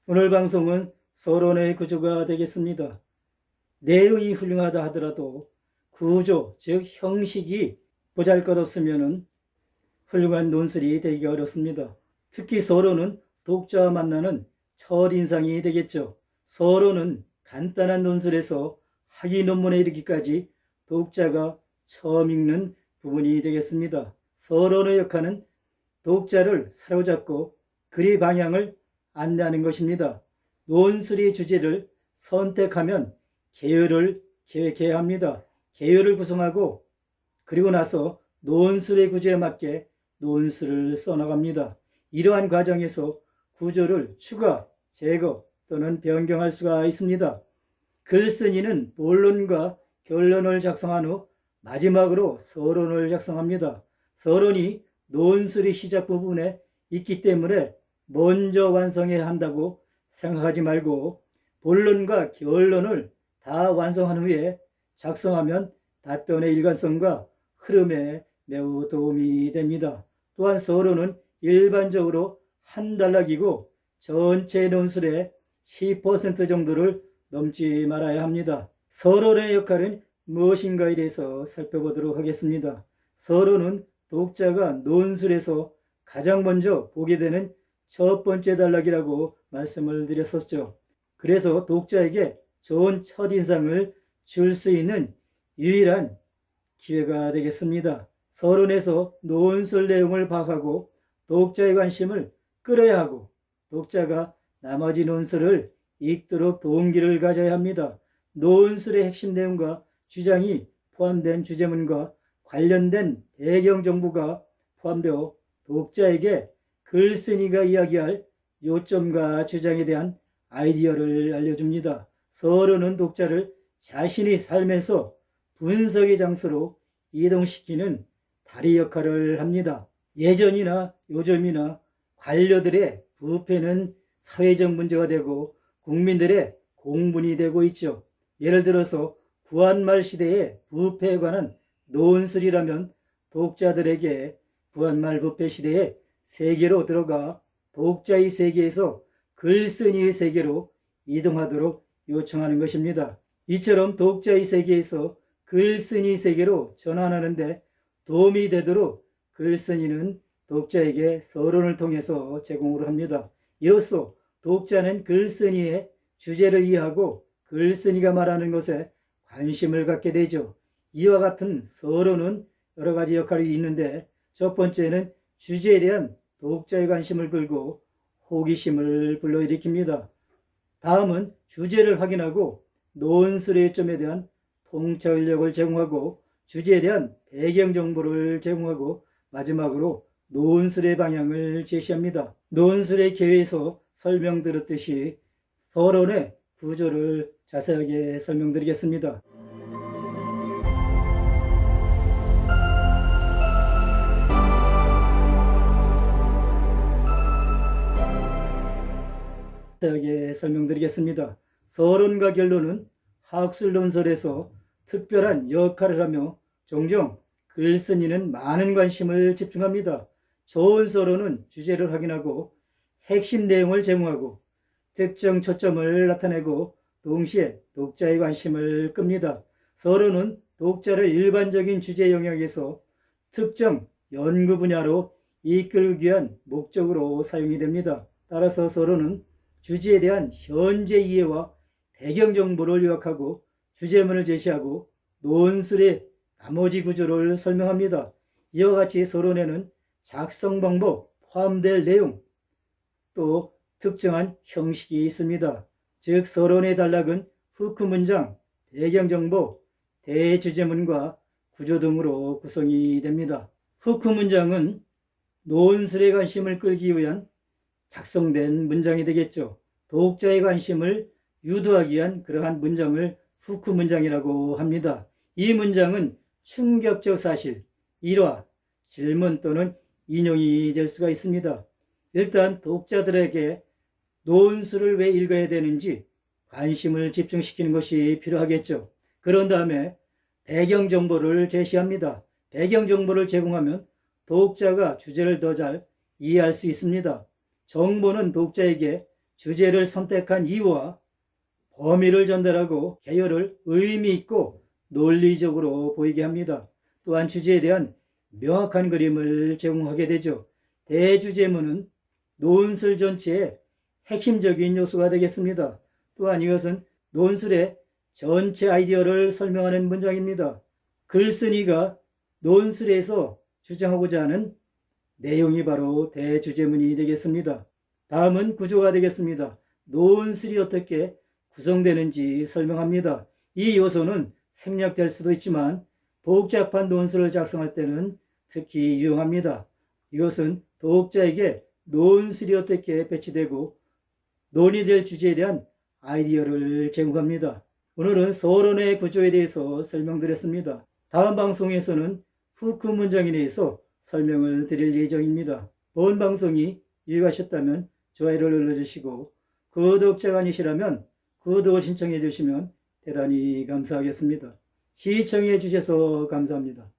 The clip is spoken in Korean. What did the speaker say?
오늘 방송은 서론의 구조가 되겠습니다. 내용이 훌륭하다 하더라도 구조, 즉 형식이 보잘것없으면 훌륭한 논술이 되기 어렵습니다. 특히 서론은 독자와 만나는 첫인상이 되겠죠. 서론은 간단한 논술에서 학위 논문에 이르기까지 독자가 처음 읽는 부분이 되겠습니다. 서론의 역할은 독자를 사로잡고 글의 방향을 안내하는 것입니다. 논술의 주제를 선택하면 계열을 계획해야 합니다. 계열을 구성하고 그리고 나서 논술의 구조에 맞게 논술을 써나갑니다. 이러한 과정에서 구조를 추가, 제거 또는 변경할 수가 있습니다. 글쓴이는 본론과 결론을 작성한 후 마지막으로 서론을 작성합니다. 서론이 논술의 시작 부분에 있기 때문에 먼저 완성해야 한다고 생각하지 말고 본론과 결론을 다 완성한 후에 작성하면 답변의 일관성과 흐름에 매우 도움이 됩니다. 또한 서론은 일반적으로 한 단락이고 전체 논술의 10% 정도를 넘지 말아야 합니다. 서론의 역할은 무엇인가에 대해서 살펴보도록 하겠습니다. 서론은 독자가 논술에서 가장 먼저 보게 되는 첫 번째 단락이라고 말씀을 드렸었죠. 그래서 독자에게 좋은 첫인상을 줄 수 있는 유일한 기회가 되겠습니다. 서론에서 논술 내용을 파악하고 독자의 관심을 끌어야 하고 독자가 나머지 논술을 읽도록 동기를 가져야 합니다. 논술의 핵심 내용과 주장이 포함된 주제문과 관련된 배경 정보가 포함되어 독자에게 글쓴이가 이야기할 요점과 주장에 대한 아이디어를 알려줍니다. 서론은 독자를 자신의 삶에서 분석의 장소로 이동시키는 다리 역할을 합니다. 예전이나 요즘이나 관료들의 부패는 사회적 문제가 되고 국민들의 공분이 되고 있죠. 예를 들어서 구한말 시대의 부패에 관한 논술이라면 독자들에게 구한말 부패 시대의 세계로 들어가 독자의 세계에서 글쓴이의 세계로 이동하도록 요청하는 것입니다. 이처럼 독자의 세계에서 글쓴이 세계로 전환하는데 도움이 되도록 글쓴이는 독자에게 서론을 통해서 제공을 합니다. 이로써 독자는 글쓴이의 주제를 이해하고 글쓴이가 말하는 것에 관심을 갖게 되죠. 이와 같은 서론은 여러 가지 역할이 있는데 첫 번째는 주제에 대한 독자의 관심을 끌고 호기심을 불러일으킵니다. 다음은 주제를 확인하고 논술의 점에 대한 통찰력을 제공하고 주제에 대한 배경 정보를 제공하고 마지막으로 논술의 방향을 제시합니다. 논술의 계획에서 설명드렸듯이 서론의 구조를 자세하게 설명드리겠습니다. 자세하게 설명드리겠습니다. 서론과 결론은 학술 논설에서 특별한 역할을 하며 종종 글쓴이는 많은 관심을 집중합니다. 좋은 서론은 주제를 확인하고 핵심 내용을 제공하고 특정 초점을 나타내고 동시에 독자의 관심을 끕니다. 서론은 독자를 일반적인 주제 영역에서 특정 연구 분야로 이끌기 위한 목적으로 사용이 됩니다. 따라서 서론은 주제에 대한 현재 이해와 배경 정보를 요약하고 주제문을 제시하고 논술의 나머지 구조를 설명합니다. 이와 같이 서론에는 작성 방법, 포함될 내용, 또 특정한 형식이 있습니다. 즉 서론의 단락은 후크 문장, 배경 정보, 대주제문과 구조 등으로 구성이 됩니다. 후크 문장은 논술의 관심을 끌기 위한 작성된 문장이 되겠죠. 독자의 관심을 유도하기 위한 그러한 문장을 후크 문장이라고 합니다. 이 문장은 충격적 사실, 일화, 질문 또는 인용이 될 수가 있습니다. 일단 독자들에게 논술을 왜 읽어야 되는지 관심을 집중시키는 것이 필요하겠죠. 그런 다음에 배경 정보를 제시합니다. 배경 정보를 제공하면 독자가 주제를 더 잘 이해할 수 있습니다. 정보는 독자에게 주제를 선택한 이유와 범위를 전달하고 개요를 의미 있고 논리적으로 보이게 합니다. 또한 주제에 대한 명확한 그림을 제공하게 되죠. 대주제문은 논술 전체의 핵심적인 요소가 되겠습니다. 또한 이것은 논술의 전체 아이디어를 설명하는 문장입니다. 글쓴이가 논술에서 주장하고자 하는 내용이 바로 대주제문이 되겠습니다. 다음은 구조가 되겠습니다. 논술이 어떻게 구성되는지 설명합니다. 이 요소는 생략될 수도 있지만 복잡한 논술을 작성할 때는 특히 유용합니다. 이것은 독자에게 논술이 어떻게 배치되고 논의될 주제에 대한 아이디어를 제공합니다. 오늘은 서론의 구조에 대해서 설명드렸습니다. 다음 방송에서는 후크 문장에 대해서 설명을 드릴 예정입니다. 본 방송이 유익하셨다면 좋아요를 눌러주시고 구독자가 아니시라면 구독을 신청해 주시면 대단히 감사하겠습니다. 시청해 주셔서 감사합니다.